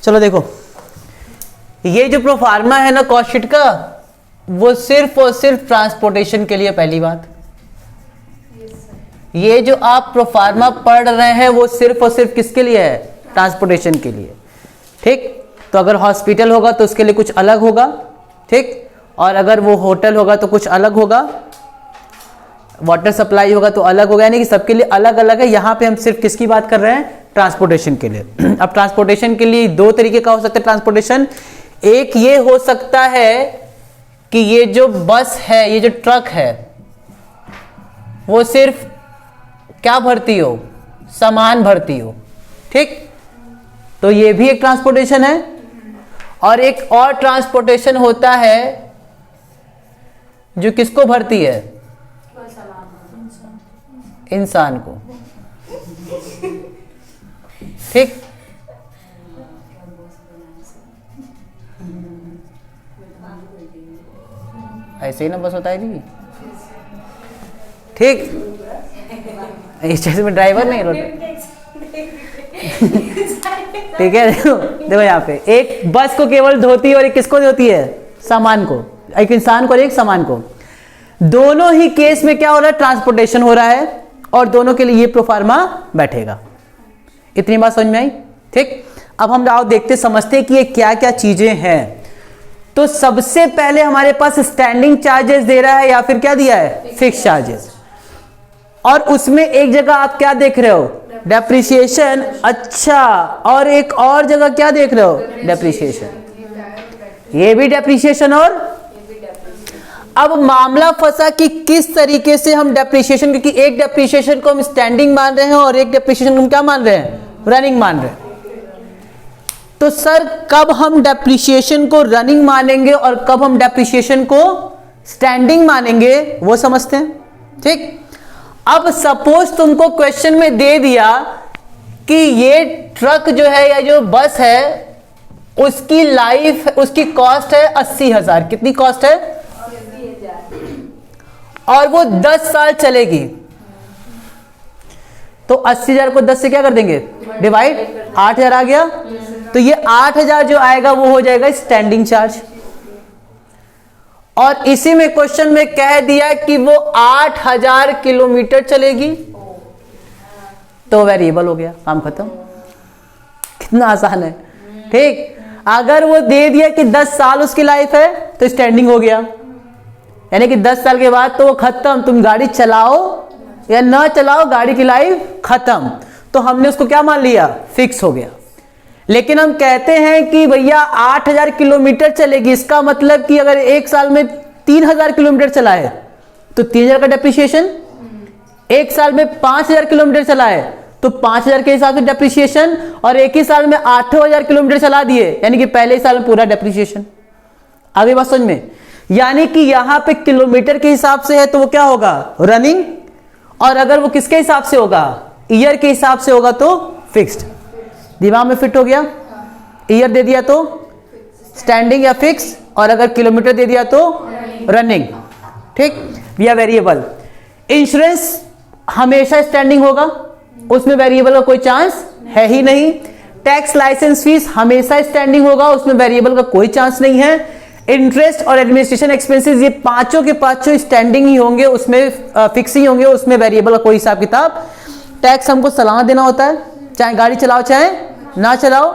चलो देखो, ये जो प्रोफार्मा है ना कॉस्ट शीट का, वो सिर्फ और सिर्फ ट्रांसपोर्टेशन के लिए। पहली बात, ये जो आप प्रोफार्मा पढ़ रहे हैं वो सिर्फ और सिर्फ किसके लिए है? ट्रांसपोर्टेशन के लिए। ठीक, तो अगर हॉस्पिटल होगा तो उसके लिए कुछ अलग होगा, ठीक, और अगर वो होटल होगा तो कुछ अलग होगा, वाटर सप्लाई होगा तो अलग होगा, यानी कि सबके लिए अलग अलग है। यहाँ पे हम सिर्फ किसकी बात कर रहे हैं? ट्रांसपोर्टेशन के लिए। अब ट्रांसपोर्टेशन के लिए दो तरीके का हो सकता है ट्रांसपोर्टेशन। एक ये हो सकता है कि ये जो बस है, ये जो ट्रक है, वो सिर्फ क्या भरती हो? सामान भरती हो। ठीक, तो ये भी एक ट्रांसपोर्टेशन है। और एक और ट्रांसपोर्टेशन होता है जो किसको भरती है? इंसान को। ठीक, ऐसे ही ना बस होता है जी। ठीक, इस चीज में ड्राइवर नहीं रोटे। ठीक है, देखो यहाँ पे एक बस को केवल धोती है और एक किसको धोती है? सामान को। एक इंसान को और एक सामान को। दोनों ही केस में क्या हो रहा है? ट्रांसपोर्टेशन हो रहा है, और दोनों के लिए ये प्रोफार्मा बैठेगा। इतनी बात समझ में आई? ठीक, अब हम आओ देखते समझते कि ये क्या क्या चीजें हैं। तो सबसे पहले हमारे पास स्टैंडिंग चार्जेस दे रहा है या फिर क्या दिया है? Fix charges. और उसमें एक जगह आप क्या देख रहे हो? डेप्रिसिएशन। अच्छा, और एक और जगह क्या देख रहे हो? डेप्रिसिएशन। ये भी डेप्रिसिएशन। और अब मामला फंसा कि किस तरीके से हम डेप्रिसिएशन, क्योंकि एक डेप्रिसिएशन को हम स्टैंडिंग मान रहे हैं और एक डेप्रिसिएशन को हम क्या मान रहे हैं? रनिंग मान रहे हैं। तो सर कब हम डेप्रिसिएशन को रनिंग मानेंगे और कब हम डेप्रिसिएशन को स्टैंडिंग मानेंगे, वो समझते हैं। ठीक, अब सपोज तुमको क्वेश्चन में दे दिया कि ये ट्रक जो है या जो बस है, उसकी लाइफ, उसकी कॉस्ट है 80,000। कितनी कॉस्ट है? 80,000। और वो 10 साल चलेगी। तो 80,000 को 10 से क्या कर देंगे? डिवाइड। 8,000 आ गया। तो ये 8,000 जो आएगा वो हो जाएगा स्टैंडिंग चार्ज। और इसी में क्वेश्चन में कह दिया कि वो 8,000 किलोमीटर चलेगी, तो वेरिएबल हो गया, काम खत्म। कितना आसान है। ठीक, अगर वो दे दिया कि 10 साल उसकी लाइफ है तो स्टैंडिंग हो गया, यानी कि 10 साल के बाद तो वो खत्म। तुम गाड़ी चलाओ या ना चलाओ, गाड़ी की लाइफ खत्म। तो हमने उसको क्या मान लिया? फिक्स हो गया। लेकिन हम कहते हैं कि भैया 8,000 किलोमीटर चलेगी, इसका मतलब कि अगर एक साल में 3,000 किलोमीटर चलाए तो 3,000 का डेप्रिसिएशन, एक साल में 5,000 किलोमीटर चलाए तो 5,000 के हिसाब से डेप्रिसिएशन, और एक ही साल में 8,000 किलोमीटर चला दिए यानी कि पहले ही साल में पूरा डेप्रिसिएशन। आगे बात समझ में? यानी कि यहां पे किलोमीटर के हिसाब से है तो वो क्या होगा? रनिंग। और अगर वो किसके हिसाब से होगा? ईयर के हिसाब से होगा तो फिक्स्ड। दिमाग में फिट हो गया? ईयर दे दिया तो स्टैंडिंग या फिक्स, और अगर किलोमीटर दे दिया तो रनिंग। ठीक, या वेरिएबल। इंश्योरेंस हमेशा स्टैंडिंग होगा, उसमें वेरिएबल का कोई चांस है ही नहीं। टैक्स लाइसेंस फीस हमेशा स्टैंडिंग होगा, उसमें वेरिएबल का कोई चांस नहीं है। इंटरेस्ट और एडमिनिस्ट्रेशन एक्सपेंसेस ये पांचों के पांचों स्टैंडिंग ही होंगे, उसमें फिक्स ही होंगे, उसमें वेरिएबल का कोई हिसाब किताब। टैक्स हमको सालाना देना होता है, चाहे गाड़ी चलाओ चाहे ना चलाओ।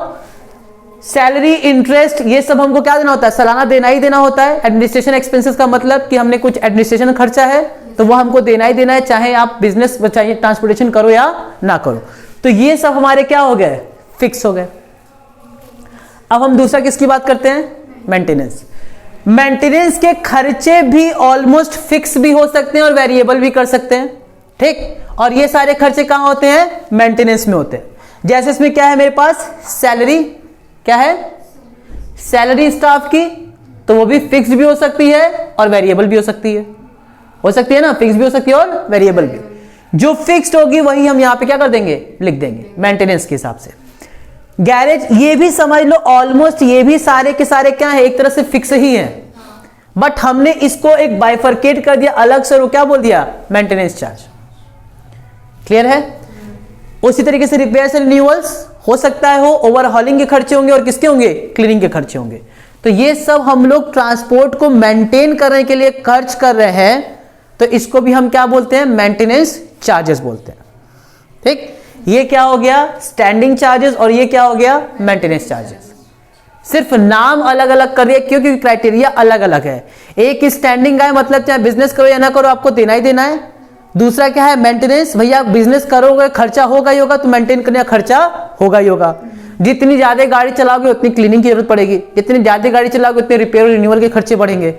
सैलरी, इंटरेस्ट, ये सब हमको क्या देना होता है? सालाना देना ही देना होता है। एडमिनिस्ट्रेशन एक्सपेंसेस का मतलब कि हमने कुछ एडमिनिस्ट्रेशन खर्चा है तो वो हमको देना ही देना है, चाहे आप बिजनेस चाहे ट्रांसपोर्टेशन करो या ना करो। तो ये सब हमारे क्या हो गए? फिक्स हो गए। अब हम दूसरा किसकी बात करते हैं? मेंटेनेंस। मेंटेनेंस के खर्चे भी ऑलमोस्ट फिक्स भी हो सकते हैं और वेरिएबल भी कर सकते हैं। ठीक, और ये सारे खर्चे कहां होते हैं? मेंटेनेंस में होते हैं। जैसे इसमें क्या है मेरे पास? सैलरी। क्या है? सैलरी स्टाफ की, तो वो भी फिक्स भी हो सकती है और वेरिएबल भी हो सकती है। हो सकती है ना, फिक्स भी हो सकती है और वेरिएबल भी। जो फिक्स्ड होगी वही हम यहां पे क्या कर देंगे? लिख देंगे मेंटेनेंस के हिसाब से। गैरेज, ये भी समझ लो ऑलमोस्ट ये भी सारे के सारे क्या है? एक तरह से फिक्स ही है, बट हमने इसको एक बाइफरकेट कर दिया अलग से, वो क्या बोल दिया? Maintenance charge. क्लियर है? उसी तरीके से रिपेयर्स एंड रिन्यूअल्स हो सकता है हो ओवरहॉलिंग के खर्चे होंगे और किसके होंगे, क्लीनिंग के खर्चे होंगे। तो ये सब हम लोग ट्रांसपोर्ट को मेंटेन करने के लिए खर्च कर रहे हैं, तो इसको भी हम क्या बोलते हैं, मेंटेनेंस चार्जेस बोलते हैं। ठीक, ये क्या हो गया, स्टैंडिंग चार्जेस, और ये क्या हो गया, मेंटेनेंस चार्जेस। सिर्फ नाम अलग अलग कर दिया, क्योंकि क्राइटेरिया अलग अलग है। एक स्टैंडिंग का है, मतलब चाहे बिजनेस करो या ना करो आपको देना ही देना है। दूसरा क्या है, मेंटेनेंस, भैया बिजनेस करोगे खर्चा होगा ही होगा, तो मेंटेन करने का खर्चा होगा ही होगा। जितनी ज्यादा गाड़ी चलाओगे उतनी क्लीनिंग की जरूरत पड़ेगी, जितनी ज्यादा गाड़ी चलाओगे उतने रिपेयर और रिन्यूअल के खर्चे बढ़ेंगे।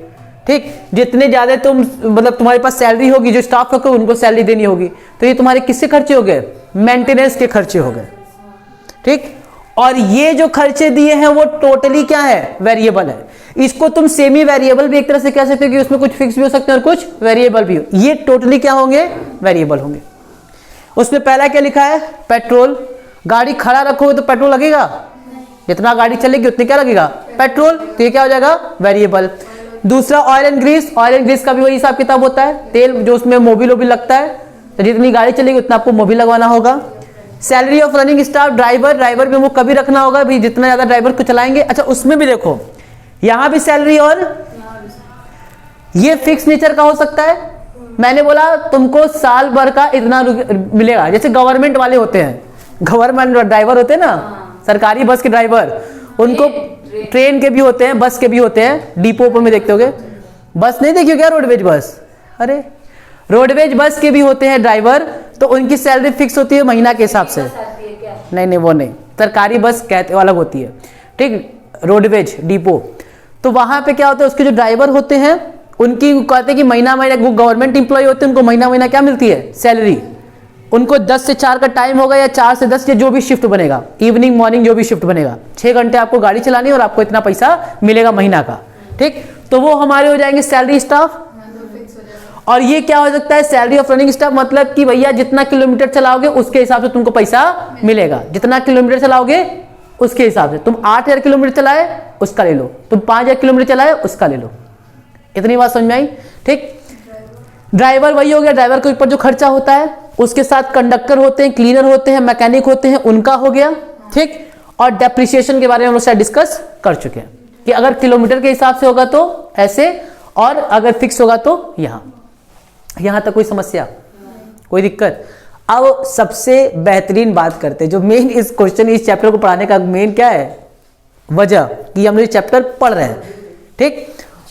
ठीक, जितने ज्यादा तुम मतलब तुम्हारे पास सैलरी होगी, जो स्टाफ रखो उनको सैलरी देनी होगी, तो ये तुम्हारे किससे खर्चे हो गए, मेंटेनेंस के खर्चे हो गए। ठीक, और ये जो खर्चे दिए हैं वो टोटली क्या है, वेरिएबल है। इसको तुम सेमी वेरिएबल भी एक तरह से कह सकते हो कि उसमें कुछ फिक्स भी हो सकते हैं और कुछ वेरिएबल भी हो। ये टोटली क्या होंगे, वेरिएबल होंगे। उसमें पहला क्या लिखा है, पेट्रोल। गाड़ी खड़ा रखोगे तो पेट्रोल लगेगा, जितना गाड़ी चलेगी उतनी क्या लगेगा, पेट्रोल, तो ये क्या हो जाएगा, वेरिएबल। दूसरा oil and grease, oil and grease का भी वही हिसाब किताब होता है, तेल जो उसमें मोबिल वोबिल लगता है, तो जितनी गाड़ी चलेगी उतना आपको मोबिल लगवाना होगा। Salary of running staff, driver, driver भी वो कभी रखना होगा भाई, जितना ज्यादा ड्राइवर को चलाएंगे। अच्छा, उसमें भी देखो यहां भी सैलरी, और ये फिक्स नेचर का हो सकता है। मैंने बोला तुमको साल भर का इतना मिलेगा, जैसे गवर्नमेंट वाले होते हैं, गवर्नमेंट ड्राइवर होते हैं ना, सरकारी बस के ड्राइवर, उनको ट्रेन के भी होते हैं, बस के भी होते हैं, डिपो पर में देखते होगे। बस नहीं देखिए क्या, रोडवेज बस, अरे रोडवेज बस के भी होते हैं ड्राइवर, तो उनकी सैलरी फिक्स होती है महीना के हिसाब से। नहीं, वो नहीं, सरकारी बस कहते अलग होती है। ठीक, रोडवेज डिपो, तो वहां पे क्या होता है, उसके जो ड्राइवर होते हैं उनकी कहते हैं कि महीना महीना, वो गवर्नमेंट इंप्लॉय होते हैं, उनको महीना महीना क्या मिलती है, सैलरी। उनको 10 से 4 का टाइम होगा, या 4 से 10, या जो भी शिफ्ट बनेगा, इवनिंग मॉर्निंग जो भी शिफ्ट बनेगा, 6 घंटे आपको गाड़ी चलानी है और आपको इतना पैसा मिलेगा महीना का। ठीक, तो वो हमारे हो जाएंगे सैलरी स्टाफ। और ये क्या हो सकता है, सैलरी ऑफ रनिंग स्टाफ, मतलब कि भैया जितना किलोमीटर चलाओगे उसके हिसाब से तुमको पैसा मिलेगा, जितना किलोमीटर चलाओगे उसके हिसाब से। तुम 8000 किलोमीटर चलाए उसका ले लो, तुम 5000 किलोमीटर चलाए उसका ले लो। इतनी बात समझ में आई। ठीक, ड्राइवर वही हो गया, ड्राइवर के ऊपर जो खर्चा होता है, उसके साथ कंडक्टर होते हैं, क्लीनर होते हैं, मैकेनिक होते हैं, उनका हो गया। ठीक, और डेप्रिसिएशन के बारे में हम लोग शायद डिस्कस कर चुके हैं कि अगर किलोमीटर के हिसाब से होगा तो ऐसे, और अगर फिक्स होगा तो यहां तक कोई समस्या, कोई दिक्कत। अब सबसे बेहतरीन बात करते हैं, जो मेन इस क्वेश्चन, इस चैप्टर को पढ़ाने का मेन क्या है, वजह कि हम लोग चैप्टर पढ़ रहे हैं। ठीक,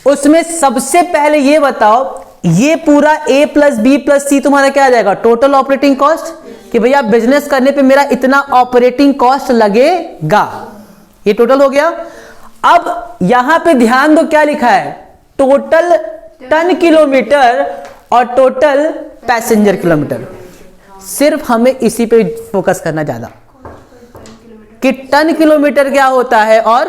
उसमें सबसे पहले ये बताओ, ये पूरा A + B + C तुम्हारा क्या आ जाएगा, टोटल ऑपरेटिंग कॉस्ट, कि भैया बिजनेस करने पे मेरा इतना ऑपरेटिंग कॉस्ट लगेगा, ये टोटल हो गया। अब यहां पे ध्यान दो क्या लिखा है, टोटल टन किलोमीटर और टोटल पैसेंजर किलोमीटर। सिर्फ हमें इसी पे फोकस करना ज्यादा, कि टन किलोमीटर क्या होता है और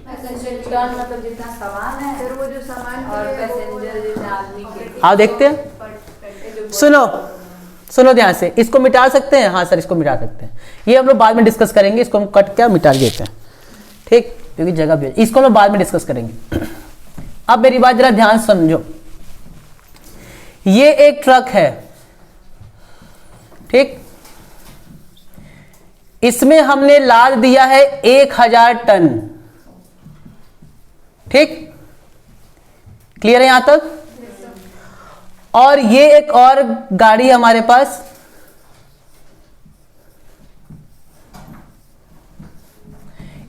मतलब जितना सामान है, फिर वो जो सामान और पैसेंजर जितना आदमी के। आओ देखते हैं, सुनो ध्यान से। इसको मिटा सकते हैं, हाँ सर इसको मिटा सकते हैं, ये हम लोग बाद में डिस्कस करेंगे। इसको हम कट क्या मिटा देते हैं, ठीक, क्योंकि जगह भी, इसको हम लोग बाद में डिस्कस करेंगे। अब मेरी बात जरा ध्यान समझो, ये एक ट्रक है, ठीक, इसमें हमने लाद दिया है 1000 टन। ठीक, क्लियर है यहां तक। और ये एक और गाड़ी हमारे पास,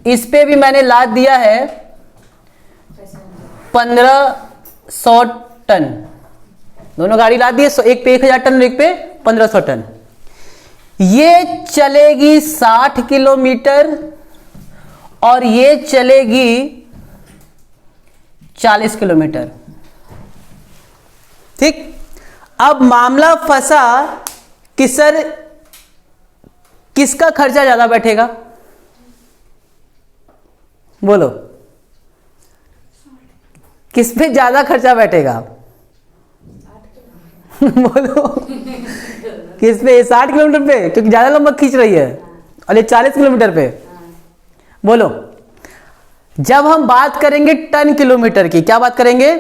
इस पे भी मैंने लाद दिया है 1500 टन। दोनों गाड़ी लाद दी है, एक पे 1000 टन और एक पे 1500 टन। ये चलेगी 60 किलोमीटर और ये चलेगी 40 किलोमीटर। ठीक, अब मामला फंसा कि सर किसका खर्चा ज्यादा बैठेगा, बोलो किस पे ज्यादा खर्चा बैठेगा बोलो किस पे, 60 किलोमीटर पे, क्योंकि ज्यादा लंबा खींच रही है, और ये 40 किलोमीटर पे। बोलो, जब हम बात करेंगे टन किलोमीटर की, क्या बात करेंगे,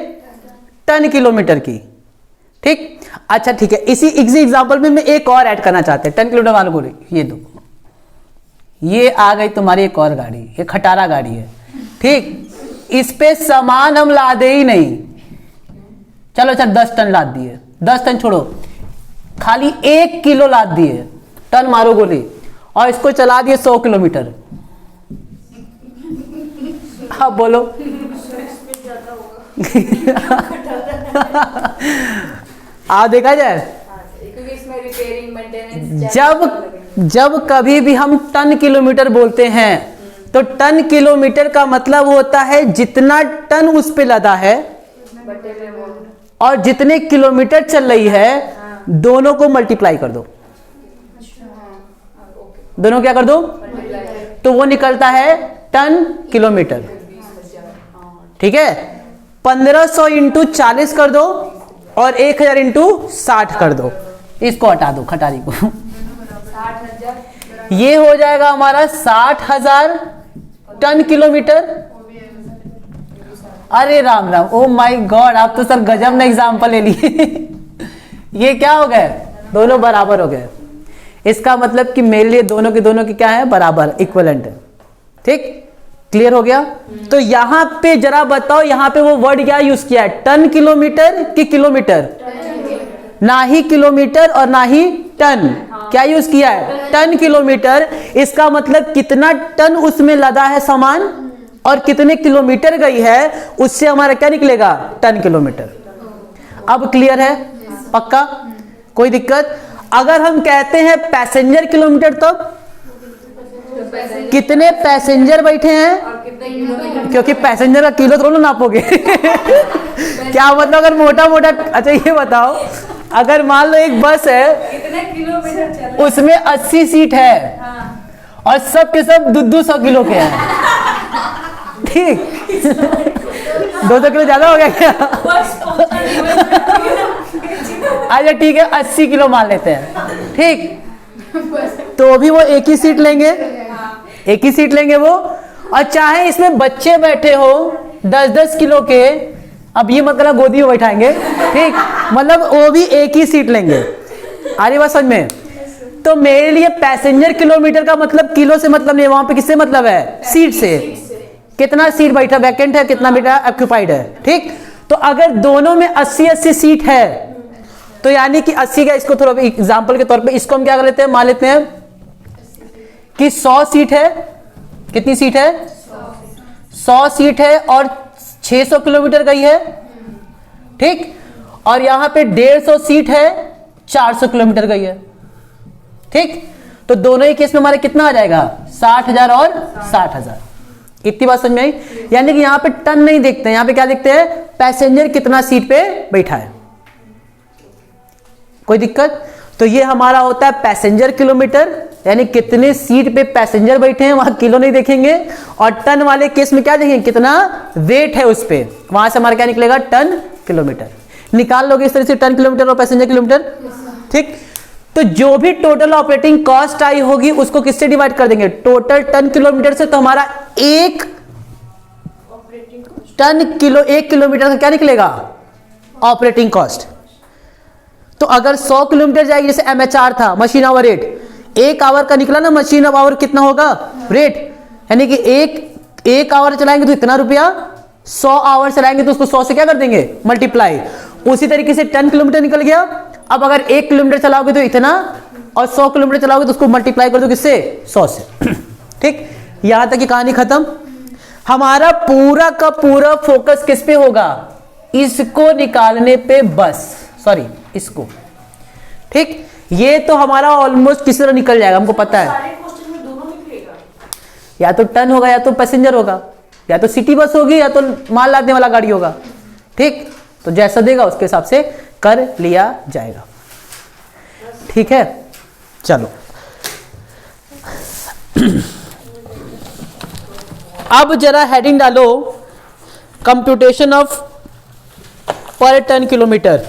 टन किलोमीटर की। ठीक, अच्छा ठीक है, इसी एग्जांपल में मैं एक और ऐड करना चाहते हैं, 10 किलोमीटर वालों को ये दो, ये आ गई तुम्हारी एक और गाड़ी, ये खटारा गाड़ी है, ठीक। इस पे सामान हम लादे ही नहीं। चलो अच्छा 10 टन लाद दिए, 10 टन छोड़ो, खाली 1 किलो लाद दिए, टन मारो गोली, और इसको चला दिए 100 किलोमीटर। आप बोलो आप देखा जाए, क्योंकि इसमें रिपेयरिंग मेंटेनेंस जब कभी भी हम टन किलोमीटर बोलते हैं तो टन किलोमीटर का मतलब होता है जितना टन उस पे लदा है और जितने किलोमीटर चल रही है, दोनों को मल्टीप्लाई कर दो। दोनों क्या कर दो, तो वो निकलता है टन किलोमीटर, ठीक है। 1500 इंटू 40 कर दो और 1000 इंटू 60 कर दो, इसको हटा दो खटारी को। 60,000 ये हो जाएगा हमारा 60,000 टन किलोमीटर। अरे Ram Ram, oh my God, आप तो सर गजब ना एग्जाम्पल ले लिए। ये क्या हो गए, दोनों बराबर हो गए। इसका मतलब कि मेरे लिए दोनों के क्या है, बराबर, इक्विवेलेंट है, ठीक। क्लियर हो गया। तो यहां पे जरा बताओ, यहां पे वो वर्ड क्या यूज किया है, टन किलोमीटर कि किलोमीटर? ना ही किलोमीटर और ना ही टन, क्या यूज किया है, टन किलोमीटर। इसका मतलब कितना टन उसमें लदा है सामान और कितने किलोमीटर गई है, उससे हमारा क्या निकलेगा, टन किलोमीटर। अब क्लियर है, पक्का, कोई दिक्कत? अगर हम कहते हैं पैसेंजर किलोमीटर, तब कितने पैसेंजर बैठे हैं, और कितने किलोमीटर? क्योंकि पैसेंजर का किलो थोड़ा नापोगे। क्या मतलब, अगर मोटा मोटा, अच्छा ये बताओ, अगर मान लो एक बस है, कितने किलोमीटर चल उसमें 80 सीट है और सब के सब 200 किलो के हैं, ठीक। 200 किलो ज्यादा हो गया क्या? अच्छा ठीक है, 80 किलो मान लेते हैं, ठीक। तो भी वो एक ही सीट लेंगे, एक ही सीट लेंगे वो। और चाहे इसमें बच्चे बैठे हो 10-10 किलो के, अब ये मतलब गोदी में बैठाएंगे, ठीक, मतलब वो भी एक ही सीट लेंगे। आ रही बात समझ में? तो मेरे लिए पैसेंजर किलोमीटर का मतलब किलो से मतलब नहीं, वहां पे किससे मतलब है, सीट से। कितना सीट बैठा वैकेंट है, कितना बैठा ऑक्यूपाइड है, ठीक। तो अगर दोनों में 80-80 सीट है, तो यानी कि 80 का, इसको थोड़ा एग्जांपल के तौर पे इसको हम क्या कर लेते हैं, मान लेते हैं कि 100 सीट है। कितनी सीट है, 100 सीट है और 600 किलोमीटर गई है, ठीक। और यहां पे 150 सीट है, 400 किलोमीटर गई है, ठीक। तो दोनों ही केस में हमारे कितना आ जाएगा, 60,000 और 60,000। इतनी बात समझ में आई? यानी कि यहां पे टन नहीं देखते हैं, यहां पे क्या देखते हैं, पैसेंजर कितना सीट पे बैठा है। कोई दिक्कत? तो ये हमारा होता है पैसेंजर किलोमीटर, यानी कितने सीट पे पैसेंजर बैठे हैं, वहां किलो नहीं देखेंगे। और टन वाले केस में क्या देखेंगे, कितना वेट है उस पे, वहां से हमारा क्या निकलेगा, टन किलोमीटर। निकाल लोगे इस तरह से टन किलोमीटर और पैसेंजर किलोमीटर, ठीक। तो जो भी टोटल ऑपरेटिंग कॉस्ट आई होगी उसको किससे डिवाइड कर देंगे, टोटल टन किलोमीटर से। तो हमारा 1 किलोमीटर का क्या निकलेगा, ऑपरेटिंग कॉस्ट। तो अगर 100 किलोमीटर जाएगी, जैसे MHR था, मशीन आवर रेट, 1 आवर का निकला ना, मशीन आवर कितना होगा, रेट, यानी कि एक आवर चलाएंगे तो इतना रुपया, 100 आवर चलाएंगे तो उसको 100 से क्या कर देंगे, मल्टीप्लाई। उसी तरीके से टन किलोमीटर निकल गया। अब अगर 1 किलोमीटर चलाओगे तो इतना, और 100 किलोमीटर चलाओगे तो उसको मल्टीप्लाई कर दो किससे, 100 से, ठीक। यहां तक की कहानी खत्म। हमारा पूरा का पूरा फोकस किस पे होगा, इसको निकालने पे बस, सॉरी इसको, ठीक। ये तो हमारा ऑलमोस्ट किसी तरह निकल जाएगा, हमको पता है। सारे क्वेश्चन में दोनों निकलेगा, या तो टन होगा, या तो पैसेंजर होगा, या तो सिटी बस होगी, या तो माल लादने वाला गाड़ी होगा, ठीक। तो जैसा देगा उसके हिसाब से कर लिया जाएगा, ठीक है। चलो अब जरा हेडिंग डालो, कंप्यूटेशन ऑफ पर टन किलोमीटर।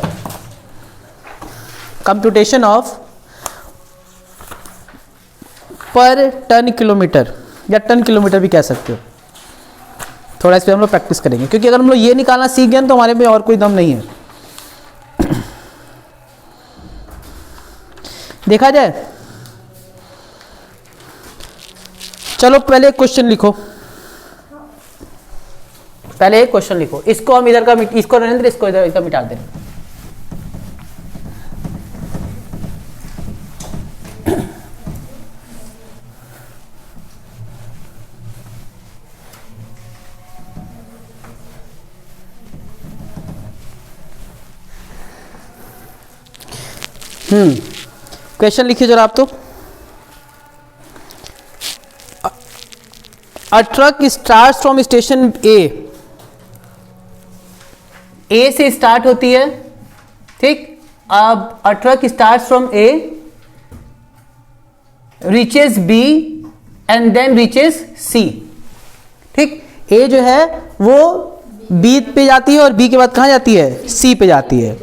कंप्यूटेशन ऑफ पर टन किलोमीटर, या टन किलोमीटर भी कह सकते हो। थोड़ा इस पर हम लोग प्रैक्टिस करेंगे, क्योंकि अगर हम लोग ये निकालना सीख गए तो हमारे में और कोई दम नहीं है। देखा जाए चलो पहले एक क्वेश्चन लिखो, पहले एक क्वेश्चन लिखो। इसको हम इधर का, इसको रहने दे, इसको इधर का मिटा दें। क्वेश्चन लिखिए जरा आप तो। A truck start from station A से स्टार्ट होती है, ठीक। अब a truck start from A, reaches B and then reaches C, ठीक। ए जो है वो बी पे जाती है और बी के बाद कहाँ जाती है, सी पे जाती है,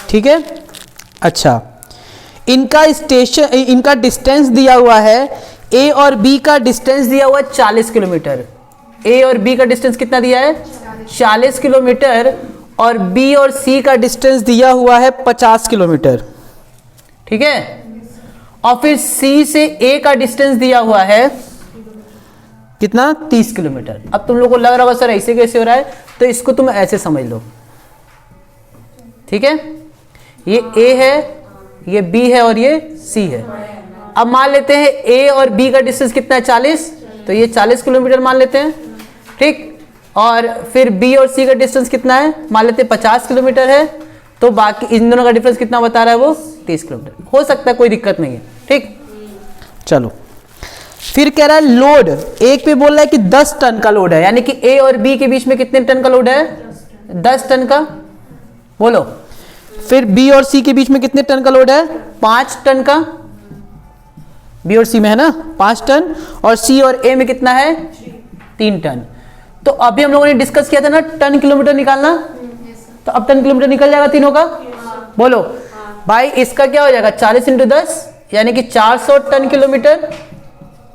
ठीक है। अच्छा, इनका स्टेशन, इनका डिस्टेंस दिया हुआ है, ए और बी का डिस्टेंस दिया हुआ है 40 किलोमीटर। ए और बी का डिस्टेंस कितना दिया है, 40 किलोमीटर, और बी और सी का डिस्टेंस दिया हुआ है 50 किलोमीटर, ठीक है। और फिर सी से ए का डिस्टेंस दिया हुआ है कितना, 30 किलोमीटर। अब तुम लोग को लग रहा होगा सर ऐसे कैसे हो रहा है, तो इसको तुम ऐसे समझ लो, ठीक है। ये ए है, ये बी है और ये सी है। अब मान लेते हैं ए और बी का डिस्टेंस कितना है, 40, तो ये 40 किलोमीटर मान लेते हैं, ठीक। और फिर बी और सी का डिस्टेंस कितना है, मान लेते हैं 50 किलोमीटर है, तो बाकी इन दोनों का डिफरेंस कितना बता रहा है, वो 30 किलोमीटर हो सकता है, कोई दिक्कत नहीं है, ठीक। चलो फिर कह रहा है लोड, एक पे बोल रहा है कि 10 टन का लोड है, यानी कि ए और बी के बीच में कितने टन का लोड है, 10 टन का, बोलो। फिर बी और सी के बीच में कितने टन का लोड है, 5 टन का, बी और सी में है ना 5 टन, और सी और ए में कितना है, 3 टन। तो अभी हम लोगों ने डिस्कस किया था ना टन किलोमीटर निकालना, तो अब टन किलोमीटर निकल जाएगा तीनों का, बोलो भाई। इसका क्या हो जाएगा, 40 × 10 यानी कि 400 टन किलोमीटर,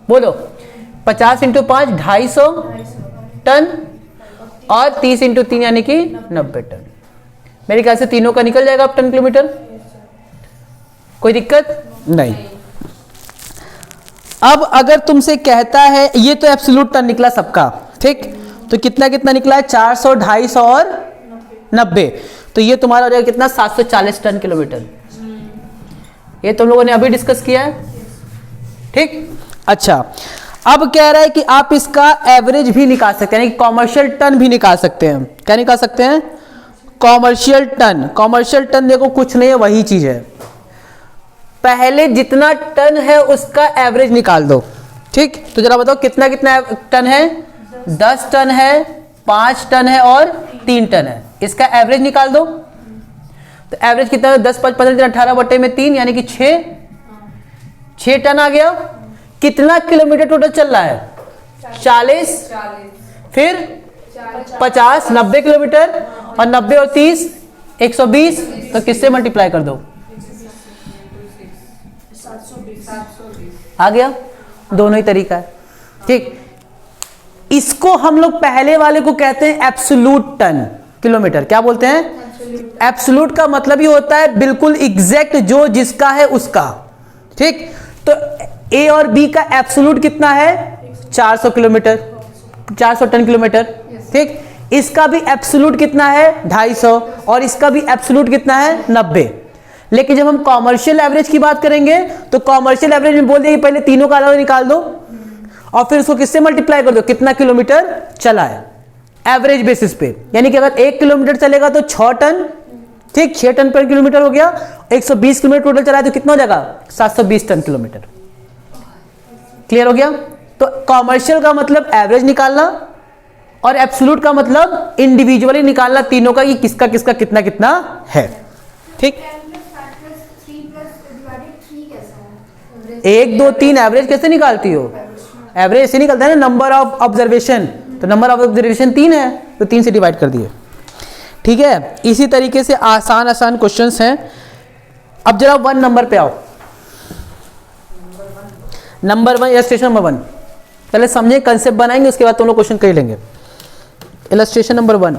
बोलो। 50 × 5 250 टन, और 30 × 3 यानी कि 90 टन। मेरे ख्याल से तीनों का निकल जाएगा अब टन किलोमीटर, कोई दिक्कत नहीं। अब अगर तुमसे कहता है, ये तो एब्सोल्यूट टन निकला सबका, ठीक। तो कितना कितना निकला है, 400, 250 और 90, तो ये तुम्हारा हो जाएगा कितना, 740 टन किलोमीटर। ये तुम लोगों ने अभी डिस्कस किया है, ठीक। अच्छा, अब कह रहा है कि आप इसका एवरेज भी निकाल सकते हैं, यानी कॉमर्शियल टन भी निकाल सकते हैं। क्या निकाल सकते हैं, कॉमर्शियल टन। कॉमर्शियल टन देखो कुछ नहीं है, वही चीज है, पहले जितना टन है उसका एवरेज निकाल दो, ठीक। तो जरा बताओ कितना कितना टन है, 10 टन है, 5 टन है और 3 टन है, इसका एवरेज निकाल दो। तो एवरेज कितना है, 10 5 15 18 बटे में 3 यानी कि 6 टन आ गया। कितना किलोमीटर टोटल चल रहा है, 40, फिर 50, 90 किलोमीटर, और 90 और 30 120, तो किससे मल्टीप्लाई कर दो, आ गया। दोनों ही तरीका है, ठीक। इसको हम लोग पहले वाले को कहते हैं एब्सोल्यूट टन किलोमीटर। क्या बोलते हैं, एब्सोल्यूट का मतलब ही होता है बिल्कुल एग्जैक्ट, जो जिसका है उसका, ठीक। तो ए और बी का एब्सोल्यूट कितना है, 400 किलोमीटर, 400 टन किलोमीटर, ठीक। इसका भी एब्सोल्यूट कितना है, 250, और इसका भी एब्सोल्यूट कितना है, 90। लेकिन जब हम कॉमर्शियल एवरेज की बात करेंगे, तो कॉमर्शियल एवरेज में बोल दिया कि पहले तीनों का अलग निकाल दो, और फिर उसको किससे मल्टीप्लाई कर दो, कितना किलोमीटर चला है एवरेज बेसिस पे। यानी कि अगर 1 किलोमीटर चलेगा तो 6 टन, ठीक, 6 टन पर किलोमीटर हो गया। 120 किलोमीटर टोटल चला है तो कितना हो जाएगा, 720 टन किलोमीटर। क्लियर हो गया। तो कॉमर्शियल का मतलब एवरेज निकालना, और एब्सोल्यूट का मतलब इंडिविजुअली निकालना तीनों का, कि किसका किसका कितना कितना है, ठीक। 1 2 3 एवरेज कैसे निकालती हो, एवरेज ऐसे निकलता है ना, नंबर ऑफ ऑब्जर्वेशन, तो नंबर ऑफ ऑब्जर्वेशन 3 है, तो 3 से डिवाइड कर दिए, ठीक है। इसी तरीके से आसान आसान क्वेश्चंस हैं। अब जरा 1 नंबर पे आओ, नंबर 1 इलस्ट्रेशन नंबर 1 पहले समझे, कंसेप्ट बनाएंगे, उसके बाद तुम लोग क्वेश्चन कर लेंगे। इलस्ट्रेशन नंबर 1,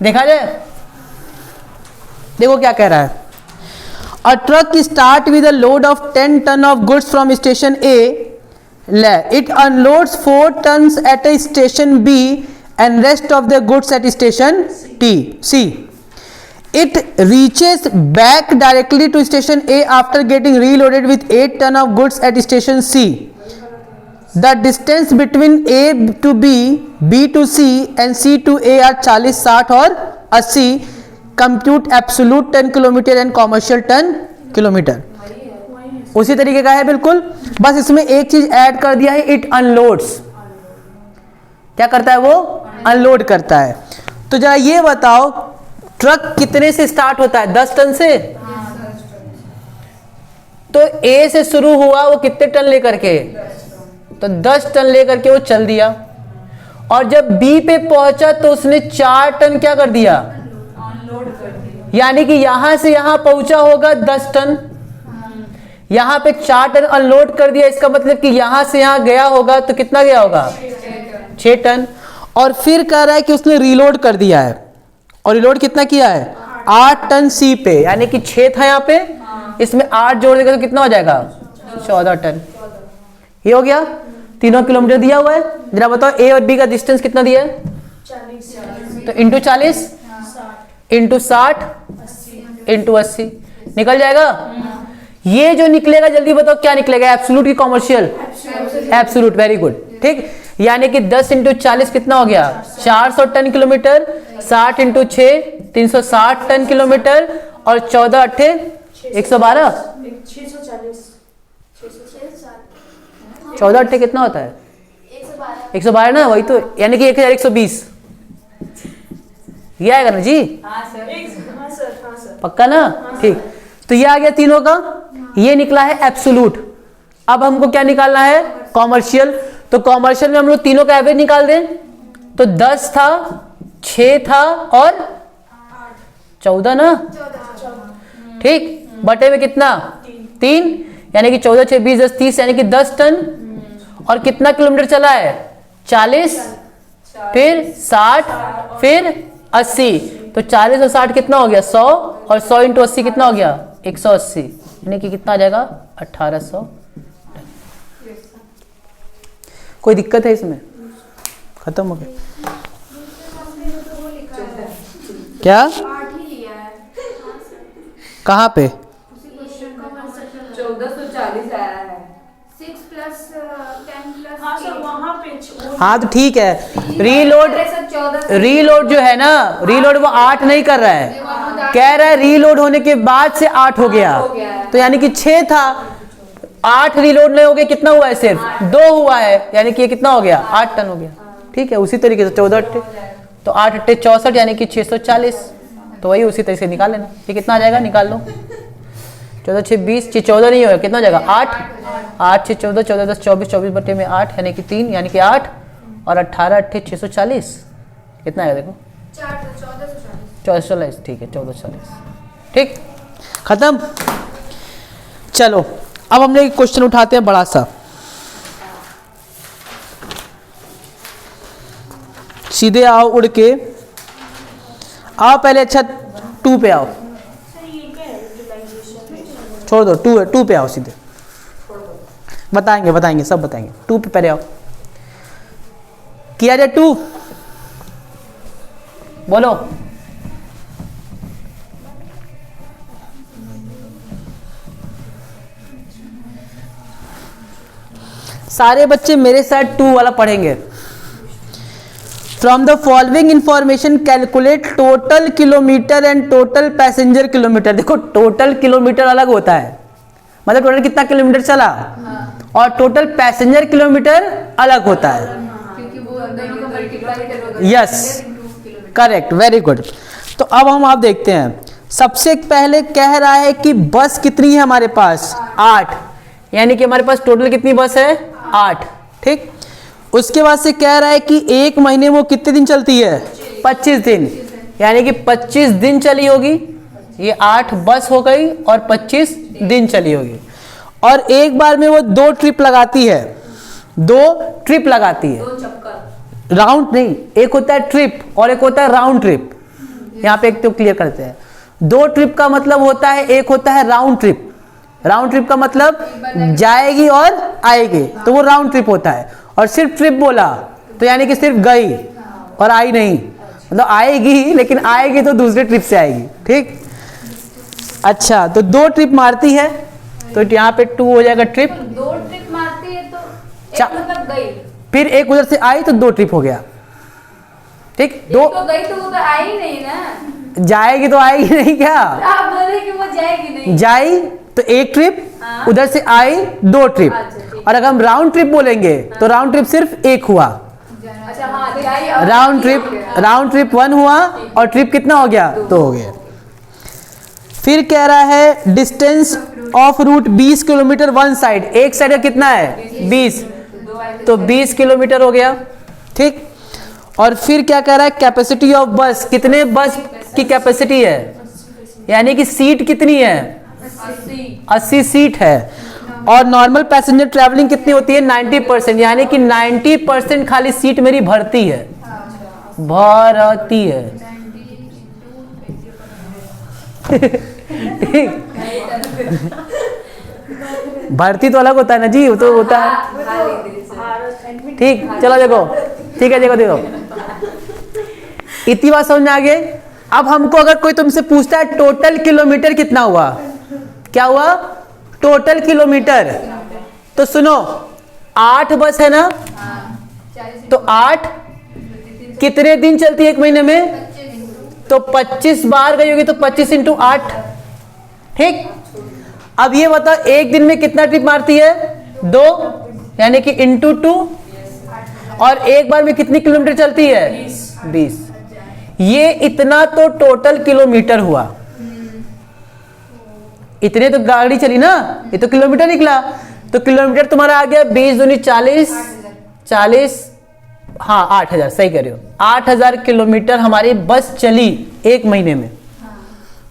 देखा जाए। देखो क्या कह रहा है, a truck start with a load of 10 ton of goods from station A, it unloads 4 tons at a station B and rest of the goods at station C. It reaches back directly to station A after getting reloaded with 8 ton of goods at station C. The distance between A to B, B to C and C to A are 40, 60 और 80. Compute absolute ton kilometre and commercial ton kilometre. उसी तरीके का है बिल्कुल, बस इसमें एक चीज ऐड कर दिया है, इट अनलोड्स. क्या करता है वो? अनलोड करता है. तो जरा ये बताओ ट्रक कितने से स्टार्ट होता है? 10 टन से. तो ए से शुरू हुआ, वो कितने टन लेकर के? तो 10 टन लेकर के वो चल दिया, और जब बी पे पहुंचा तो उसने 4 टन क्या कर दिया? यानी कि यहां से यहां पहुंचा होगा 10 टन, यहां पे 4 टन अनलोड कर दिया. इसका मतलब कि यहां से यहां गया होगा तो कितना गया होगा? 6 टन. और फिर कह रहा है कि उसने रीलोड कर दिया है, और रिलोड कितना किया है? 8 टन सी पे, यानी कि 6 था यहाँ पे, इसमें 8 जोड़ देगा तो कितना हो जाएगा? 14 टन. ये हो गया. तीनों किलोमीटर दिया हुआ है. जरा बताओ ए और बी का डिस्टेंस कितना दिया है? 40. तो इंटू 40 इंटू 60 इंटू 80 निकल जाएगा. ये जो निकलेगा जल्दी बताओ क्या निकलेगा? एब्सोल्यूट की कॉमर्शियल? एब्सोल्यूट. Very good. ठीक, यानी कि 10 इंटू 40 कितना हो गया? 400 ton kilometre. 60 into 6 360 ton kilometre, और 14 अट्ठे 112. 14 अट्ठे कितना होता है? 112 ना, वही तो, यानी कि 1120. ये आएगा ना जी? पक्का ना? ठीक. तो ये आ गया तीनों का. ये निकला है एब्सोल्यूट. अब हमको क्या निकालना है? कॉमर्शियल. तो कॉमर्शियल में हम लोग तीनों का एवरेज निकाल दें. तो 10 था, 6 था और 14 ना. ठीक, बटे में कितना? 3, यानी कि 14 6 20 10 30, यानी कि 10 टन. और कितना किलोमीटर चला है? 40, फिर 60, फिर 80. तो 40 और 60 कितना हो गया? 100, और 100 इंटू 80 कितना हो गया? 180, यानी कि कितना आ जाएगा? 1800. कोई दिक्कत है इसमें? खत्म हो गया क्या? कहाँ पे? 1440 आया है. 6 प्लस 10 प्लस हाँ सर वहाँ पे. हाँ तो ठीक है. रीलोड जो है ना, रीलोड वो 8 नहीं कर रहा है, कह रहा है रीलोड होने के बाद से 8 हो गया. तो यानी कि 6 था, 8 रीलोड नहीं हो गया, कितना हुआ है? सिर्फ 2 हुआ है, यानी कि ये कितना हो गया? 8 टन हो गया. ठीक है, उसी तरीके से 14 अट्ठे, तो 8 अट्ठे 64, यानी कि 640. तो वही उसी तरीके से निकाल लेना. ये कितना आ जाएगा? निकाल लो. 14 6 20, 14 नहीं होगा, कितना हो जाएगा? 8 8 6 14, 14 10 24, 24 बटे में 8, यानी कि 3, यानी कि 8, और 18 अट्ठे 640. कितना आएगा देखो? 1440. ठीक है, 1440. ठीक, खत्म. चलो अब हम लोग एक क्वेश्चन उठाते हैं बड़ा सा. सीधे आओ उड़ के आओ. पहले अच्छा 2 पे आओ. छोड़ दो, 2 पे आओ सीधे. बताएंगे सब बताएंगे. 2 पे पहले आओ. किया जाए 2. बोलो. सारे बच्चे मेरे साथ 2 वाला पढ़ेंगे. From the following information calculate total kilometre and total passenger kilometre. देखो टोटल किलोमीटर अलग होता है, मतलब टोटल कितना किलोमीटर चला, और टोटल पैसेंजर किलोमीटर अलग होता है. क्योंकि वो दोनों का मल्टीप्लाई करोगे. Yes, correct, very good. तो अब हम आप देखते हैं. सबसे पहले कह रहा है कि बस कितनी है हमारे पास? 8, यानी कि हमारे पास टोटल कितनी बस है? 8. ठीक, उसके बाद से कह रहा है कि एक महीने वो कितने दिन चलती है? 25 दिन, यानी कि 25 दिन चली होगी. ये 8 बस हो गई और 25 दिन चली होगी. और एक बार में वो 2 ट्रिप लगाती है. 2 ट्रिप लगाती है. 2 चक्कर. राउंड नहीं, एक होता है ट्रिप और एक होता है राउंड ट्रिप. यहाँ पे एक तो क्लियर करते हैं. 2 ट्रिप का मतलब होता है, एक होता है राउंड ट्रिप। राउंड ट्रिप का मतलब जाएगी और आएगी, तो वो राउंड ट्रिप होता है। और सिर्फ ट्रिप बोला तो यानी कि सिर्फ गई और आई नहीं, मतलब आएगी लेकिन आएगी तो दूसरे ट्रिप से आएगी, ठीक। अच्छा, तो 2 ट्रिप मारती है तो यहाँ पे 2 हो जाएगा ट्रिप। 2 ट्रिप मारती है तो चा- एक मतलब गई, फिर एक उधर से आई तो 2 ट्रिप हो गया, ठीक। 2 तो गई तो वो तो आई ही नहीं ना। जाएगी तो आएगी नहीं क्या, आप बोले कि वो जाएगी नहीं। जाई तो 1 ट्रिप, हाँ। उधर से आई 2 ट्रिप। अच्छा, ठीक। और अगर हम राउंड ट्रिप बोलेंगे तो राउंड ट्रिप सिर्फ 1 हुआ। अच्छा हाँ, जाई और राउंड आई ट्रिप हो गया। राउंड ट्रिप 1 हुआ और ट्रिप कितना हो गया, 2 हो गया। फिर कह रहा है distance of route 20 kilometre one side, एक साइड का कितना है 20, तो 20 किलोमीटर हो गया, ठीक। और फिर क्या कह रहा है कैपेसिटी ऑफ बस, कितने बस की कैपेसिटी है, यानी कि सीट कितनी है 80 सीट है। और नॉर्मल पैसेंजर ट्रैवलिंग कितनी होती है 90%, यानी कि 90% खाली सीट मेरी भरती है, भरती है, ठीक। भर्ती तो अलग होता है ना जी, वो तो होता है, ठीक। चलो देखो, ठीक है, देखो देखो इतनी बात समझ में आ गई। अब हमको अगर कोई तुमसे पूछता है टोटल किलोमीटर कितना हुआ, क्या हुआ टोटल किलोमीटर, तो सुनो 8 बस है ना, तो 8 कितने दिन चलती है 1 महीने में, तो 25 बार गई होगी तो 25 इंटू 8, ठीक। अब ये बताओ एक दिन में कितना ट्रिप मारती है 2, यानी कि इंटू 2, और एक बार में कितनी किलोमीटर चलती है 20। ये इतना तो टोटल किलोमीटर हुआ, इतने तो गाड़ी चली ना, ये तो किलोमीटर निकला, तो किलोमीटर तुम्हारा आ गया 20 दूनी 40, 40, हाँ 8000, सही कह रहे हो, 8000 किलोमीटर हमारी बस चली 1 महीने में,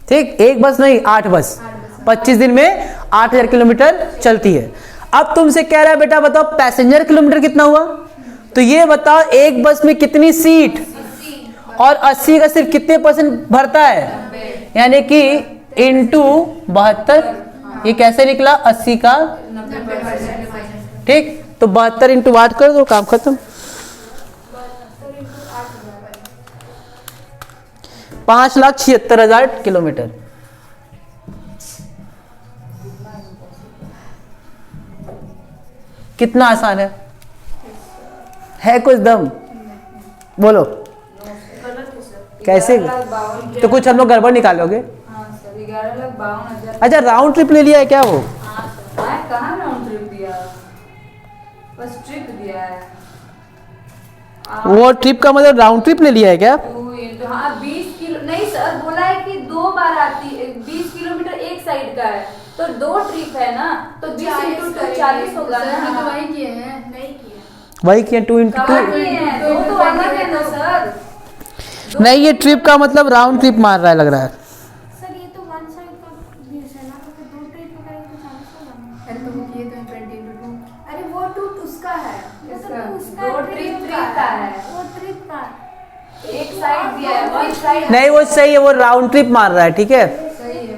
ठीक। एक बस नहीं 8 बस, 25 दिन में 8000 किलोमीटर चलती है। अब तुमसे कह रहा है बेटा बताओ पैसेंजर किलोमीटर कितना हुआ, तो ये बताओ एक बस में कितनी सीट, और 80 का सिर्फ कितने % भरता है, यानी कि इंटू 72, ये कैसे निकला 80 का, ठीक। तो 72 इंटू 8 कर दो, काम खत्म। 5,76,000 किलोमीटर। कितना आसान है कुछ दम, बोलो कैसे, तो कुछ हम लोग गड़बड़ निकालोगे। 11,52,000। अच्छा राउंड ट्रिप ले लिया है क्या वो, कहाँ राउंड ट्रिप दिया, बस ट्रिप दिया है। वो ट्रिप का मतलब राउंड ट्रिप ले लिया है क्या, हाँ 20 किलो नहीं सर, बोला है कि 2 बार आती है, 20 किलोमीटर एक साइड का है, तो 2 ट्रिप है ना, तो 20 इंटू 40 होगा ना। तो वही किए हैं, नहीं किए। वही किया 2 इंटू कहाँ 2, किए हैं, 2 तो अलग है ना सर। नहीं ये ट्रिप का मतलब राउंड ट्रिप मार रहा है लग रहा है। सर ये तो वन साइड का बीस है ना, तो 2 ट्रिप करेंगे तो 40 होगा ना। अरे तुम किए तो 20 अरे वो 2 उसका है, उसका 2 ट्रिप का है, वो ट्रिप का एक साइड दिया है, वन साइड नहीं वो सही है, वो राउंड ट्रिप मार रहा है, ठीक है। सही है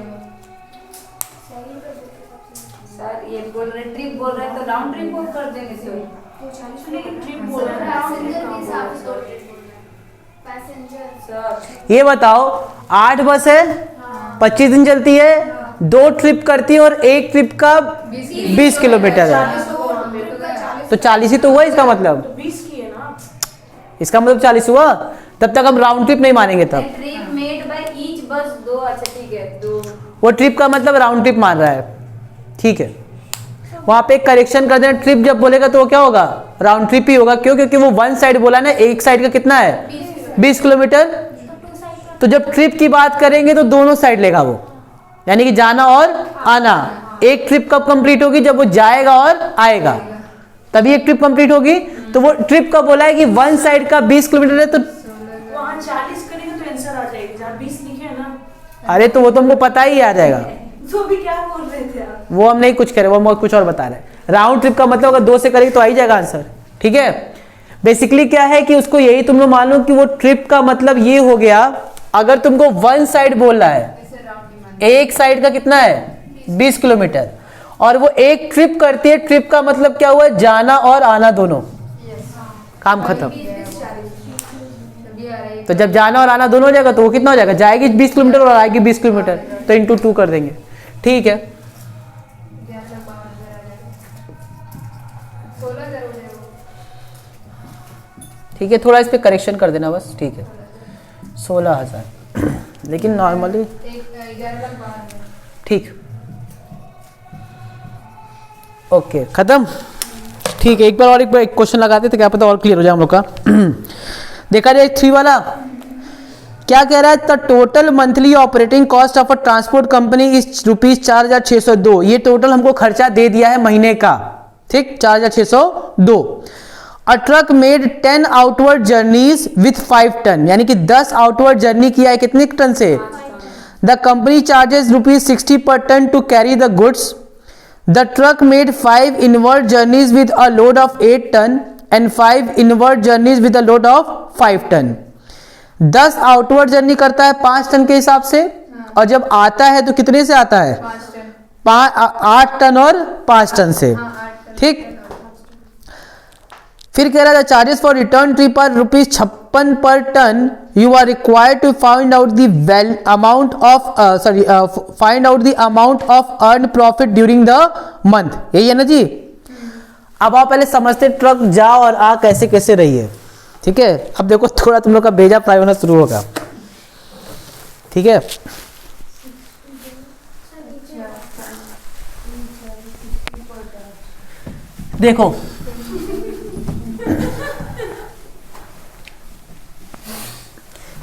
सर, ये बोल रहे ट्रिप बोल रहे हैं तो राउंड ट्रिप बोल कर देंगे सर। लेकिन ट्रिप बोल रहा है, पैसेंजर के हिसाब से 2 ट्रिप बोल रहे हैं, पैसेंजर सर ये बताओ 8 बस है, 25 दिन चलती है, 2 ट्रिप करती है और एक ट्रिप का 20 किलोमीटर है, तो 40 ही तो हुआ इसका मतलब, 20 की है ना, इसका मतलब 40 हुआ, तब तक हम राउंड ट्रिप नहीं मानेंगे तब। ट्रिप मेड बाय ईच बस 2, अच्छा ठीक है 2। वो ट्रिप का मतलब राउंड ट्रिप मान रहा है, ठीक है। वहां पे एक करेक्शन कर देना, ट्रिप जब बोलेगा तो वो क्या होगा राउंड ट्रिप ही होगा, क्यों, क्योंकि वो वन साइड बोला ना, एक साइड का कितना है 20 किलोमीटर, तो जब ट्रिप की बात करेंगे तो दोनों साइड लेगा वो, यानी कि जाना और आना। एक ट्रिप कब कंप्लीट होगी, जब वो जाएगा और आएगा, तभी एक ट्रिप कंप्लीट होगी। तो वो ट्रिप का बोला है कि वन साइड का 20 किलोमीटर है, तो वहाँ 40 करेंगे तो आंसर आ जाएगी, जहाँ 20 लिखे है ना, अरे तो वो तो हमको पता ही आ जाएगा, तो भी क्या बोल रहे थे आप, वो हम नहीं कुछ करें, वो हम कुछ और बता रहे हैं। राउंड ट्रिप का मतलब अगर 2 से करेंगे तो आ ही जाएगा आंसर, ठीक है। बेसिकली क्या है कि उसको यही तुम लोग मान लो कि वो ट्रिप का मतलब ये हो गया, अगर तुमको वन साइड बोल रहा है एक साइड का कितना है 20 किलोमीटर, और वो एक ट्रिप करती है। ट्रिप का मतलब क्या हुआ, जाना और आना दोनों, काम खत्म। तो जब जाना और आना दोनों हो जाएगा तो वो कितना हो जाएगा, जाएगी 20 किलोमीटर और आएगी 20 किलोमीटर, तो इंटू 2 कर देंगे। ठीक है, 16,000 हो जाएगा। ठीक है, थोड़ा इस पे करेक्शन कर देना बस। ठीक है, 16,000 लेकिन नॉर्मली 11,12,000। ठीक, ओके खत्म। ठीक है, एक बार और एक क्वेश्चन लगाते तो क्या पता और क्लियर हो जाए हम लोग का। देखा जाए 3 वाला क्या कह रहा है, the total monthly operating cost of a transport company is ₹4,602। ये टोटल हमको खर्चा दे दिया है महीने का, ठीक, 4,602। A truck made 10 outward journeys with 5 ton, यानी कि 10 आउटवर्ड जर्नी किया है कितने टन से। The company charges ₹60 per ton to carry the goods. The truck made 5 inward journeys with a load of 8 ton and 5 inward journeys with a load of 5 ton. 10 outward journey करता है 5 ton के हिसाब से, और जब आता है तो कितने से आता है, 8 टन और 5 टन से, ठीक। फिर कह रहा है charges for return trip are ₹56 per ton. You are required to find out the amount of find out the amount of earn profit during the month. यही है ना जी। अब आप पहले समझते ट्रक जा और आ कैसे कैसे रही है, ठीक है। अब देखो थोड़ा तुम लोग का भेजा फ्राई होना शुरू होगा, ठीक है। देखो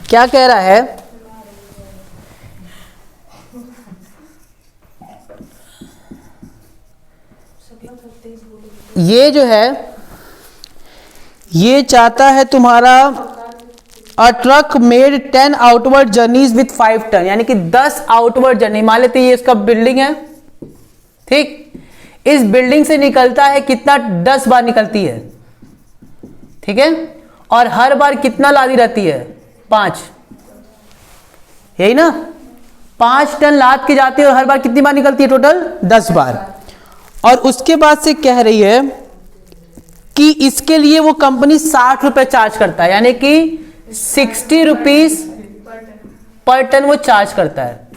क्या कह रहा है, ये जो है ये चाहता है तुम्हारा a truck made 10 outward journeys with 5 ton, यानी कि 10 आउटवर्ड जर्नी। मान लेते हैं ये इसका बिल्डिंग है, ठीक। इस बिल्डिंग से निकलता है कितना, 10 बार निकलती है, ठीक है। और हर बार कितना लादी रहती है, 5, यही ना। 5 टन लाद के जाती है और हर बार कितनी बार निकलती है, टोटल 10 बार। और उसके बाद से कह रही है कि इसके लिए वो कंपनी 60 रुपए चार्ज करता है, यानी कि 60 रुपीज पर टन वो चार्ज करता है,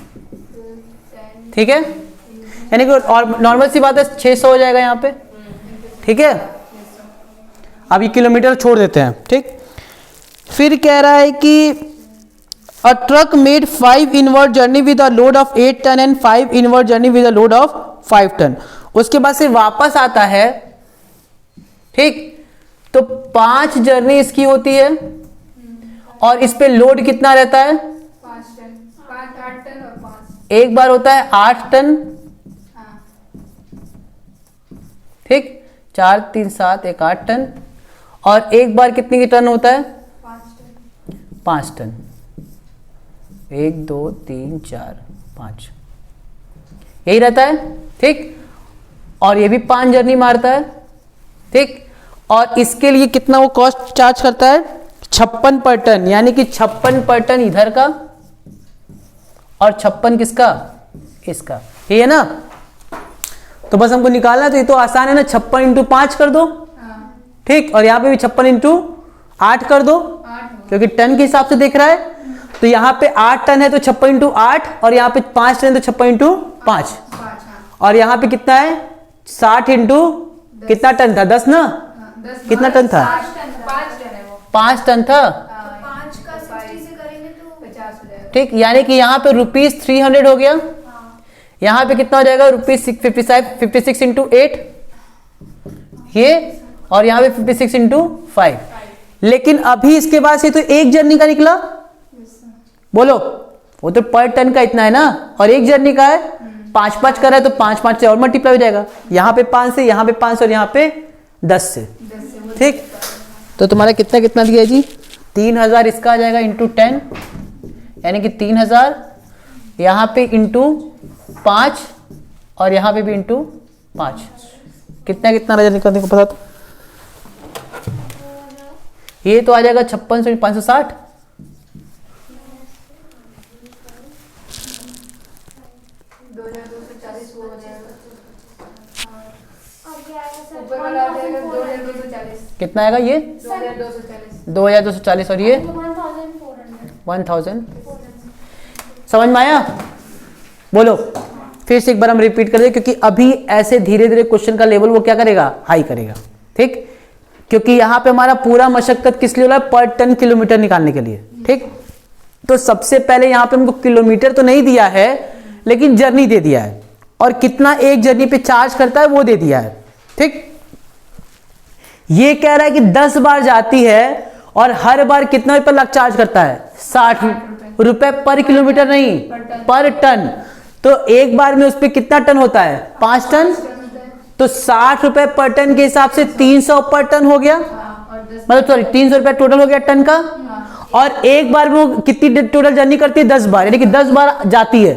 ठीक है। यानी कि और नॉर्मल सी बात है 600 हो जाएगा यहाँ पे, ठीक है। अब ये किलोमीटर छोड़ देते हैं, ठीक। फिर कह रहा है कि a truck made 5 inward journey with a load of 8 ton and 5 inward journey with a load of 5 ton. उसके बाद से वापस आता है, ठीक। तो 5 जर्नी इसकी होती है और इस पे लोड कितना रहता है, 5 टन, 8 टन और 5। एक बार होता है 8 टन, ठीक। 4 3 7 1 8 टन, और एक बार कितने की टन होता है, 5 टन। 1 2 3 4 5 यही रहता है, ठीक। और ये भी 5 जर्नी मारता है, ठीक। और इसके लिए कितना वो कॉस्ट चार्ज करता है, 56 पर टन, यानी कि 56 पर टन इधर का और 56 किसका, इसका, ये है ना। तो बस हमको निकालना है, तो ये तो आसान है ना, 56 इंटू 5 कर दो, ठीक। और यहाँ पे भी 56 इंटू 8 कर दो, क्योंकि टन के हिसाब से देख रहा है। तो यहाँ पे 8 टन है तो 56 इंटू 8, और यहाँ पे 5 टन है तो 56 इंटू 5, और यहाँ पे कितना है 60 इंटू कितना टन था, 10 ना, कितना टन था, 5 टन था, 5 का 60 से करेंगे तो 50 हो जाएगा, ठीक। यानी कि यहाँ पे ₹300 हो गया। यहाँ पे कितना हो जाएगा, ₹56 इंटू 8 ये, और यहाँ पे 56 इंटू 5। लेकिन अभी इसके बाद से तो एक जर्नी का निकला, बोलो, वो तो पर टन का इतना है ना, और एक जर्नी का है 5 कर रहा है, तो 5 से और मल्टीप्लाई हो जाएगा, यहाँ पे 5 से, यहाँ पे 5 से, और यहाँ पे 10 से, ठीक। तो तुम्हारा कितना कितना दिया जी, 3000 इसका आ जाएगा इंटू 10, यानी कि 3000, यहाँ पे इंटू 5, और यहाँ पे भी इंटू 5, कितना कितना नजर निकलने को पता। तो ये तो आ जाएगा 56 560, 2240 वो हो जाएगा। और क्या आएगा सर? ऊपर वाला आ जाएगा 2240। कितना आएगा ये? 2240। 2240 और ये 1400। 1000। समझ में आया? बोलो फिर से एक बार हम रिपीट कर दे, क्योंकि अभी ऐसे धीरे धीरे क्वेश्चन का लेवल वो क्या करेगा, हाई करेगा। ठीक, क्योंकि यहाँ पे हमारा पूरा मशक्कत किस लिए हो रहा है, पर टन किलोमीटर निकालने के लिए। ठीक, तो सबसे पहले यहाँ पे हमको किलोमीटर तो नहीं दिया है, लेकिन जर्नी दे दिया है, और कितना एक जर्नी पे चार्ज करता है वो दे दिया है। ठीक, ये कह रहा है कि 10 बार जाती है और हर बार कितना रुपए लग चार्ज करता है, 60 रुपए पर किलोमीटर, नहीं पर टन। तो एक बार में उस पर कितना टन होता है, 5 टन। तो 60 रुपए पर टन के हिसाब से 300 पर टन हो गया, मतलब सॉरी 300 रुपए टोटल हो गया टन का। और एक बार में वो कितनी टोटल जर्नी करती है, 10 बार, यानी कि 10 बार जाती है।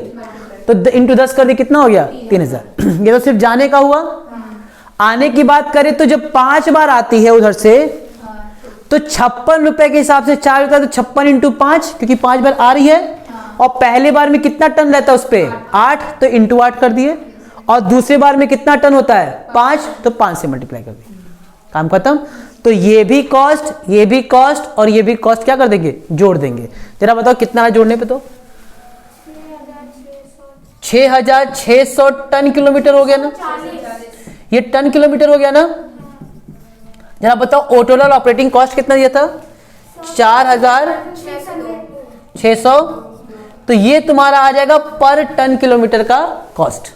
तो इंटू 10 कर दे, कितना हो गया, 3000। ये तो सिर्फ जाने का हुआ। आने की बात करें तो जब 5 बार आती है उधर से, तो 56 रुपए के हिसाब से चार्ज होता है। तो 56 इंटू 5, क्योंकि 5 बार आ रही है, और पहले बार में कितना टन रहता है उस पे, 8, तो इंटू 8 कर दिए। और दूसरे बार में कितना टन होता है, 5, तो 5 से मल्टीप्लाई कर दिए, काम खत्म। तो ये भी कॉस्ट, ये भी कॉस्ट, और ये भी कॉस्ट क्या कर देंगे, जोड़ देंगे। जरा बताओ कितना है जोड़ने पे, तो 6600 टन किलोमीटर हो गया ना, ये टन किलोमीटर हो गया ना। जरा बताओ टोटल ऑपरेटिंग कॉस्ट कितना दिया था, 4600। तो ये तुम्हारा आ जाएगा पर टन किलोमीटर का कॉस्ट।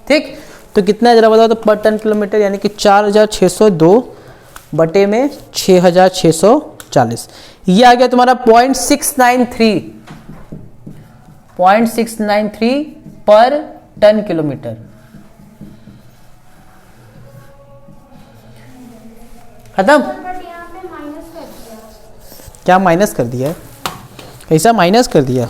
ठीक, तो कितना है जरा बताओ, तो पर टन किलोमीटर यानी कि 4602 बटे में 6640, ये आ गया तुम्हारा 0.693 पर टन किलोमीटर। खत्म? बट यहाँ पे माइनस कर दिया। क्या माइनस कर दिया है, कैसा माइनस कर दिया?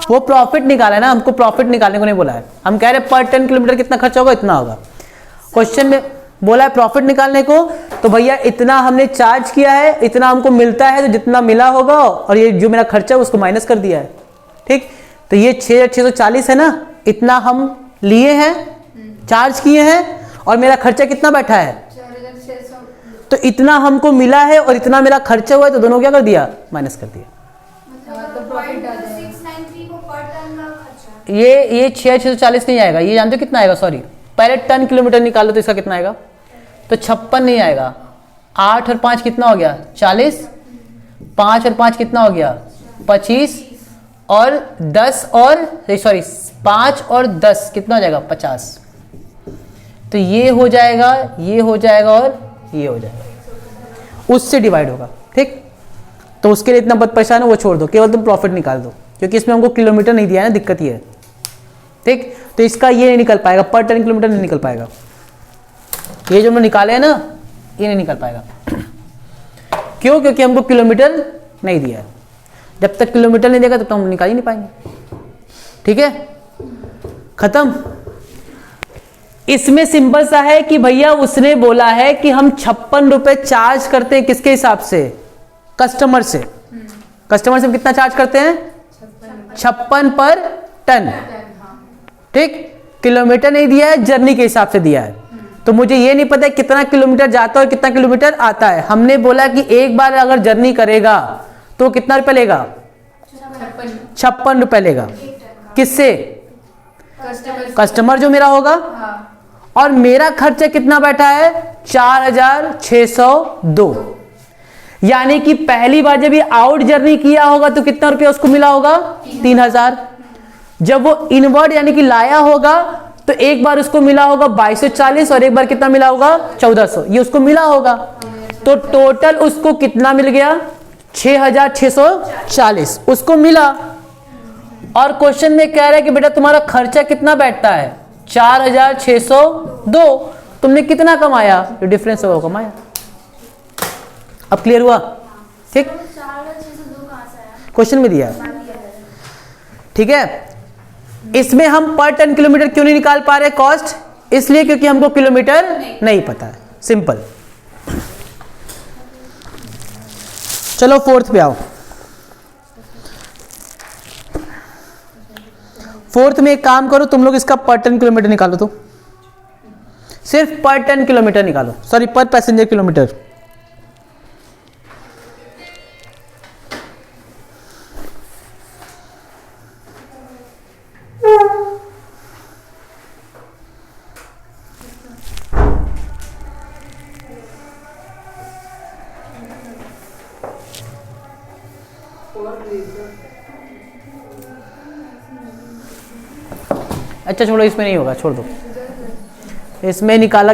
वो प्रॉफिट निकाला है ना, हमको प्रॉफिट निकालने को नहीं बोला है। हम कह रहे पर टन किलोमीटर कितना खर्चा होगा, इतना होगा। क्वेश्चन में बोला है प्रॉफिट निकालने को, तो भैया इतना हमने चार्ज किया है, इतना हमको मिलता है, तो जितना मिला होगा और ये जो मेरा खर्चा है उसको माइनस कर दिया है। ठीक, तो ये 6640 है ना, इतना हम लिए हैं, चार्ज किए हैं, और मेरा खर्चा कितना बैठा है, 4600। तो इतना हमको मिला है और इतना मेरा खर्चा हुआ है, तो दोनों क्या कर दिया, माइनस कर दिया। तो प्रॉफिट आ जाएगा। 693 को पर टन का खर्चा। ये 6640 नहीं आएगा, ये जानते हो कितना आएगा, सॉरी पहले टन किलोमीटर निकालो तो इसका कितना आएगा, तो 56 नहीं आएगा। 8 और 5 कितना हो गया, 40। 5 और 5 कितना हो गया, 25। और 10 और सॉरी 5 और 10 कितना हो जाएगा, 50। तो ये हो जाएगा, ये हो जाएगा, और ये हो जाएगा, उससे डिवाइड होगा। ठीक, तो उसके लिए इतना बहुत परेशान है, वो छोड़ दो, केवल तुम प्रॉफिट निकाल दो, क्योंकि इसमें हमको किलोमीटर नहीं दिया है ना, दिक्कत ये है। ठीक, तो इसका ये नहीं निकल पाएगा, पर टन किलोमीटर नहीं निकल पाएगा। ये जो हमने निकाले हैं ना, ये नहीं निकल पाएगा। क्यों? क्योंकि हमको किलोमीटर नहीं दिया है। जब तक किलोमीटर नहीं देगा तब तक हम निकाल ही नहीं पाएंगे। ठीक है, खत्म। इसमें सिंपल सा है कि भैया उसने बोला है कि हम 56 रुपए चार्ज करते हैं, किसके हिसाब से, कस्टमर से। कस्टमर से हम कितना चार्ज करते हैं, 56 पर टन। ठीक, किलोमीटर नहीं दिया है, जर्नी के हिसाब से दिया है। तो मुझे ये नहीं पता है कितना किलोमीटर जाता है और कितना किलोमीटर आता है। हमने बोला कि एक बार अगर जर्नी करेगा तो कितना रुपए लेगा, 56 रुपए लेगा। किससे, कस्टमर जो मेरा होगा। और मेरा खर्चा कितना बैठा है, 4602। यानी कि पहली बार जब ये आउट जर्नी किया होगा तो कितना रुपया उसको मिला होगा, 3000। जब वो इनवर्ड यानी कि लाया होगा तो एक बार उसको मिला होगा 2240, और एक बार कितना मिला होगा, 1400। ये उसको मिला होगा, तो टोटल उसको कितना मिल गया, 6640 उसको मिला। और क्वेश्चन में कह रहा है कि बेटा तुम्हारा खर्चा कितना बैठता है, 4602। तुमने कितना कमाया, जो डिफरेंस होगा वो कमाया। अब क्लियर हुआ? ठीक, 4602 कहाँ से आया? क्वेश्चन में दिया है। ठीक है, इसमें हम पर टन किलोमीटर क्यों नहीं निकाल पा रहे कॉस्ट, इसलिए क्योंकि हमको किलोमीटर नहीं पता है। सिंपल। चलो फोर्थ पे आओ। फोर्थ में एक काम करो, तुम लोग इसका पर टन किलोमीटर निकालो, तो सिर्फ पर टन किलोमीटर निकालो, सॉरी पर पैसेंजर किलोमीटर। अच्छा छोड़ो, इसमें नहीं होगा, छोड़ दो, इसमें निकाल